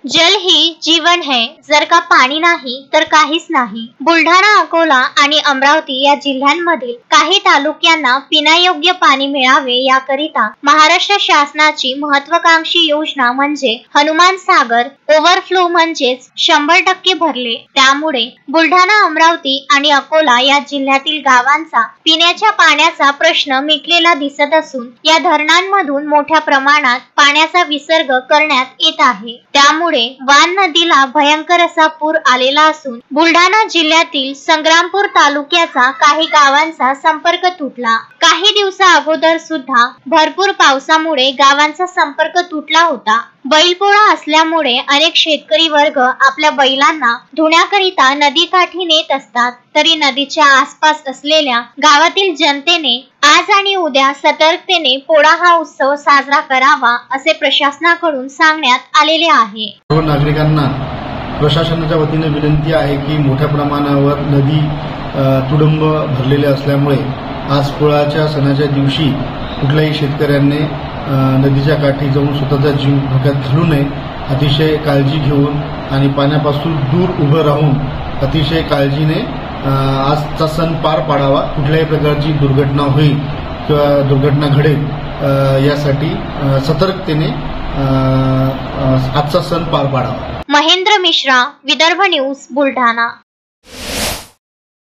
जल ही जीवन है, जर का पाणी नाही तर काहीच नाही। बुलढाणा, अकोला आणि अमरावती या जिल्ह्यांमधील काही तालुक्यांना पिण्यायोग्य पाणी मिळावे याकरिता महाराष्ट्र शासनाची महत्त्वाकांक्षी योजना म्हणजे हनुमान सागर ओव्हरफ्लो म्हणजेच 100% भरले। त्यामुळे बुलढाणा, अमरावती आणि अकोला या जिल्ह्यातील गावांचा पिण्याच्या पाण्याचा प्रश्न मिटलेला दिसत असून या धरणांमधून मोठ्या प्रमाणात पाण्याचा विसर्ग करण्यात येत आहे। त्यामुळे वान नदीला भयंकर असा पूर आलेला असून बुलढाणा जिल्ह्यातील संग्रामपूर तालुक्याचा काही गावांचा संपर्क तुटला। काही दिवसा अगोदर सुद्धा भरपूर पावसामुळे गावांचा संपर्क तुटला होता। बैलपोळा असल्यामुळे अनेक शेतकरी वर्ग आपल्या बैलांना धुण्याकरिता नदीकाठी नेत असतात, तरी नदीच्या आसपास असलेल्या गावातील जनतेने आज आणि उद्या सतर्कतेने पोळा हा उत्सव साजरा करावा असे प्रशासनाकडून सांगण्यात आलेले आहे। सर्व नागरिकांना प्रशासनाच्या वतीने विनंती आहे की मोठ्या प्रमाणावर नदी तुडुंब भरलेले असल्यामुळे आज पोळाच्या सणाच्या दिवशी कुठल्याही शेतकऱ्यांनी नदीच्या काठी जाऊन स्वतःचा जीव धोक्यात घालू नये। अतिशय काळजी घेऊन आणि पाण्यापासून दूर उभं राहून अतिशय काळजीने आजचा सण पार पाडावा। कुठल्याही प्रकारची दुर्घटना होईल किंवा दुर्घटना घडेल यासाठी सतर्कतेने आजचा सण पार पाडावा। महेंद्र मिश्रा, विदर्भ न्यूज, बुलढाणा।